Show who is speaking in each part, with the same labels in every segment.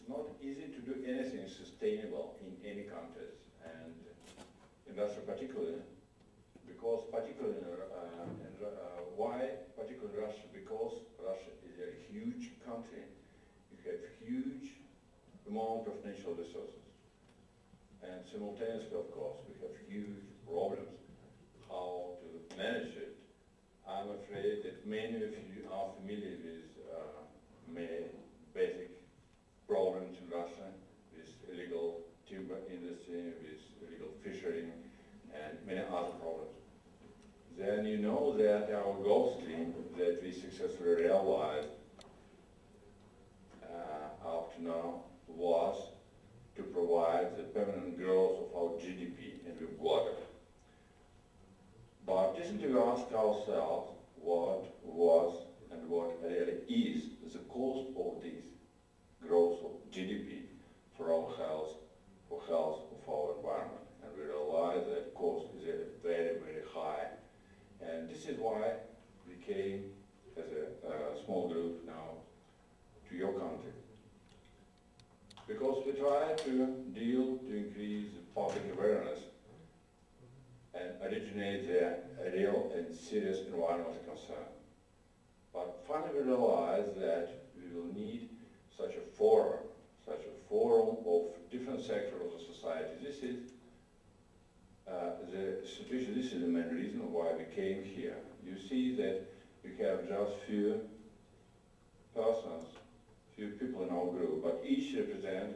Speaker 1: not easy to do anything sustainable in any countries, and in Russia particularly, because particularly why particularly Russia? Because Russia is a huge country. You have huge amount of natural resources, and simultaneously, of course, we have huge problems how to manage it. I'm afraid that many of you are familiar with many basic problems in Russia, with illegal timber industry, with illegal fishing, and many other problems. Then you know that our goal stream that we successfully realized up to now was to provide the permanent growth of our GDP, and we've got it. But just to ask ourselves what was and what really is the cost of this growth of GDP for our health, for health of our environment. And we realize that cost is very, very high. And this is why we came as a small group now to your country. Because we try to increase public awareness and originate the real and serious environmental concern. But finally we realize that we will need such a forum of different sectors of the society. This is the situation, this is the main reason why we came here. You see that we have just few persons, few people in our group, but each represent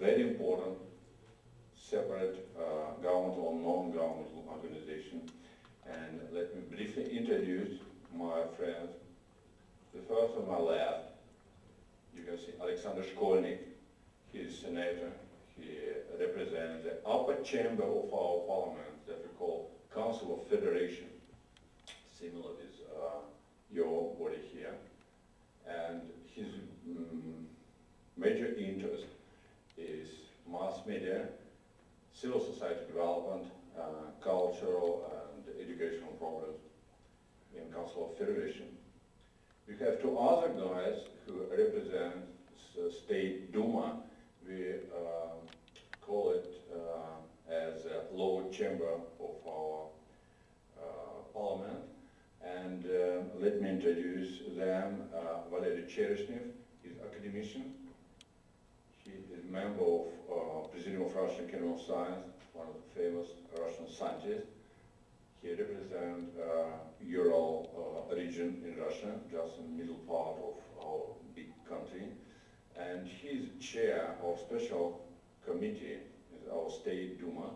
Speaker 1: very important separate governmental or non-governmental organization. And let me briefly introduce my friends. The first on my left, you can see Alexander Shkolnik. He is senator. He represents the upper chamber of our parliament that we call Council of Federation, similar with your body here. And his major interest is mass media, civil society development, cultural and educational programs in Council of Federation. We have two other guys who represent State Duma. We call it as a lower chamber of our parliament. And let me introduce them. Valery Chereshnev is academician. He is member of Presidium of Russian Academy of Science, one of the famous Russian scientists. He represents Ural region in Russia, just in the middle part of our big country. And he's chair of special committee in our State Duma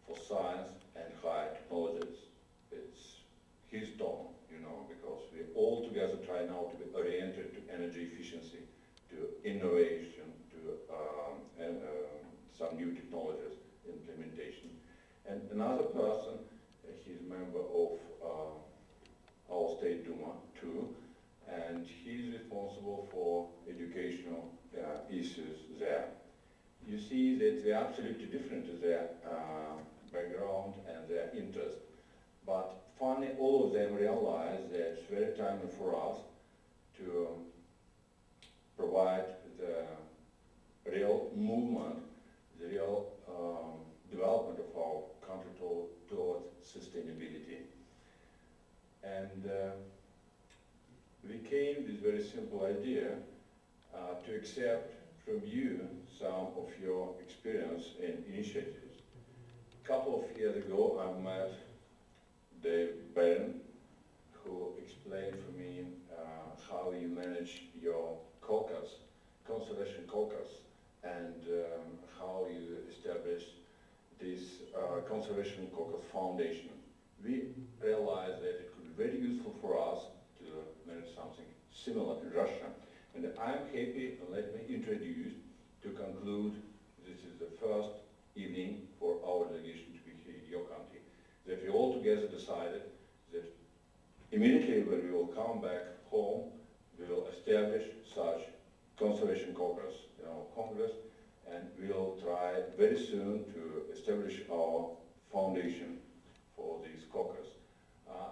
Speaker 1: for science and high technologies. It's his tone, you know, because we all together try now to be oriented to energy efficiency, to innovation, to some new technologies implementation. And another person, he's a member of our State Duma too, and he's responsible for educational issues there. You see that they're absolutely different to their background and their interest, but finally all of them realize that it's very timely for us to provide the real movement, the real development of our country towards sustainability. And we came with a very simple idea to accept from you some of your experience and initiatives. A couple of years ago I met Dave Barron, who explained for me how you manage your caucus, conservation caucus, and how you established this Conservation Caucus Foundation. We realized that it could be very useful for us to manage something similar in Russia. And I'm happy, let me introduce, to conclude, this is the first evening for our delegation to be here in your country, that we all together decided that immediately when we will come back home, we will establish such conservation caucus in our Congress, and we will try very soon to establish our foundation for this caucus.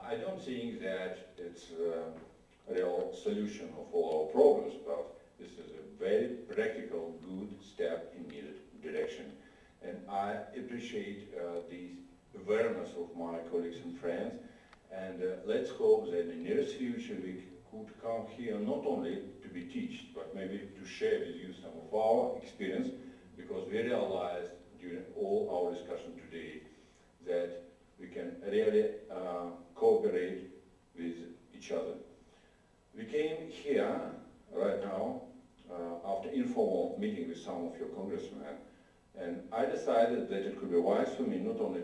Speaker 1: I don't think that it's a real solution of all our problems, but This is a very practical, good step in needed direction. And I appreciate the awareness of my colleagues and friends. And let's hope that in the nearest future we could come here not only to be taught, but maybe to share with you some of our experience, because we realized during all our discussion today that we can really cooperate with each other. We came here right now after informal meeting with some of your congressmen, and I decided that it could be wise for me not only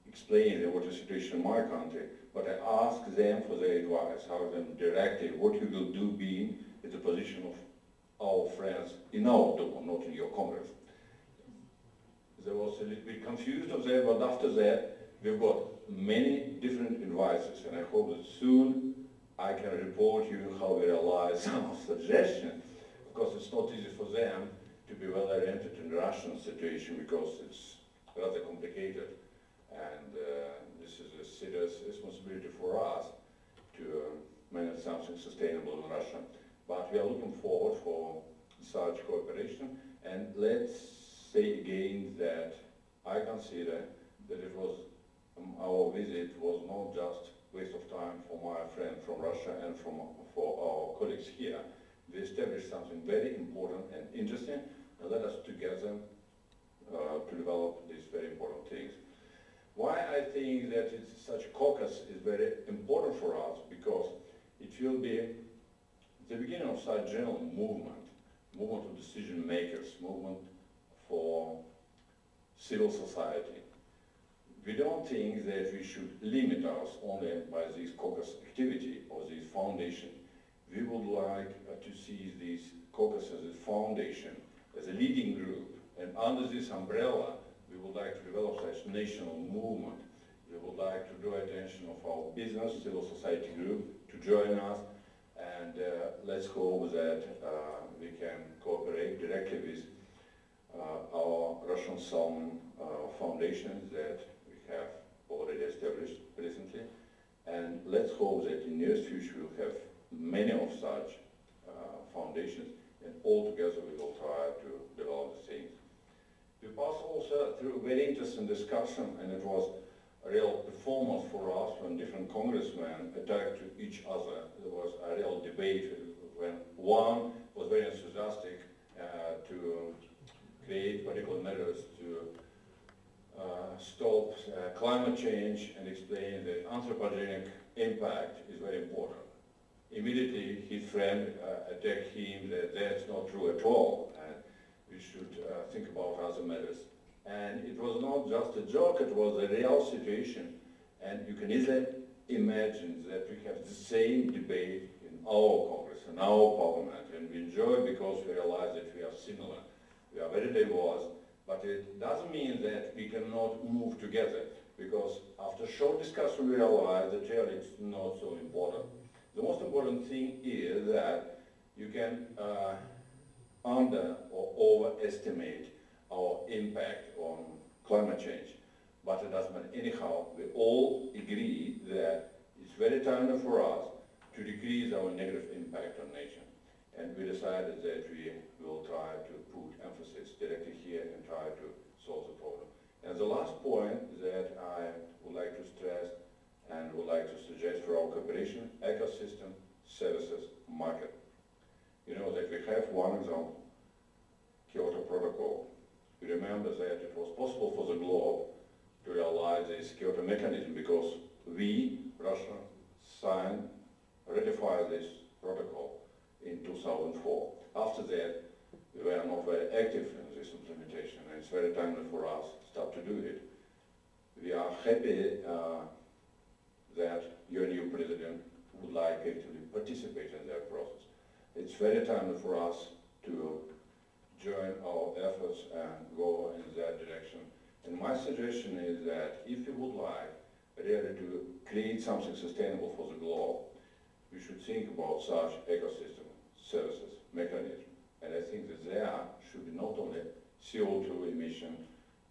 Speaker 1: explain what is the situation in my country, but I asked them for their advice, how them directly, what you will do being in the position of our friends in our dome, not in your Congress. There was a little bit confused of that, but after that we've got many different advices, and I hope that soon I can report you how we realize some suggestions. Of course, it's not easy for them to be well oriented in the Russian situation because it's rather complicated, and this is a serious responsibility for us to manage something sustainable in Russia. But we are looking forward for such cooperation, and let's say again that I consider that it was our visit was not just waste of time for my friend from Russia and for our colleagues here. We established something very important and interesting, and let us together to develop these very important things. Why I think that such a caucus is very important for us, because it will be the beginning of such general movement of decision makers, movement for civil society. We don't think that we should limit us only by this caucus activity or this foundation. We would like to see this caucus as a foundation, as a leading group, and under this umbrella we would like to develop such national movement. We would like to draw attention of our business, civil society group to join us, and let's hope that we can cooperate directly with our Russian Salmon foundation that we have already established recently, and let's hope that in the nearest future we'll have many of such foundations, and all together we will try to develop the things. We passed also through a very interesting discussion, and it was a real performance for us when different congressmen attacked each other. There was a real debate when one was very enthusiastic to create particular measures to stop climate change and explain that anthropogenic impact is very important. Immediately his friend attacked him that that's not true at all, and we should think about other matters. And it was not just a joke, it was a real situation, and you can easily imagine that we have the same debate in our Congress, in our Parliament, and we enjoy it because we realize that we are similar. We are very diverse, but it doesn't mean that we cannot move together, because after short discussion we realize that really it's not so important. The most important thing is that you can under or overestimate our impact on climate change, but it doesn't matter. Anyhow, we all agree that it's very timely for us to decrease our negative impact on nature, and we decided that we will try to put emphasis directly here and try to solve the problem. And the last point that I would like to stress and would like to suggest for our cooperation: ecosystem, services, market. You know that we have one example, Kyoto Protocol. We remember that it was possible for the globe to realize this Kyoto mechanism because we, Russia, signed, ratified this protocol in 2004. After that, we were not very active in this implementation, and it's very timely for us to start to do it. We are happy that your new president would like actively participate in that process. It's very timely for us to join our efforts and go in that direction. And my suggestion is that if you would like really to create something sustainable for the globe, we should think about such ecosystem, services, mechanism. And I think that there should be not only CO2 emission,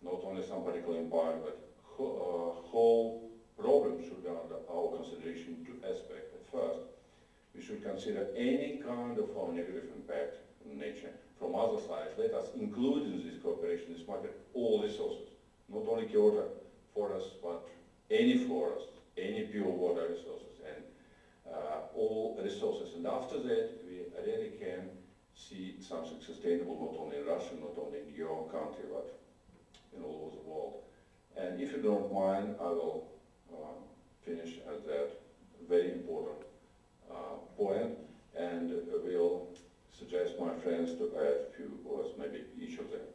Speaker 1: not only some particular impact, but whole problem should be under our consideration two aspects. At first, we should consider any kind of our negative impact nature. From other sides, let us include in this cooperation, this market, all resources, not only Kyoto forests, but any forest, any pure water resources, and all resources. And after that, we really can see something sustainable, not only in Russia, not only in your country, but in all over the world. And if you don't mind, I will finish at that very important point, and will suggest my friends to add a few words, maybe each of them.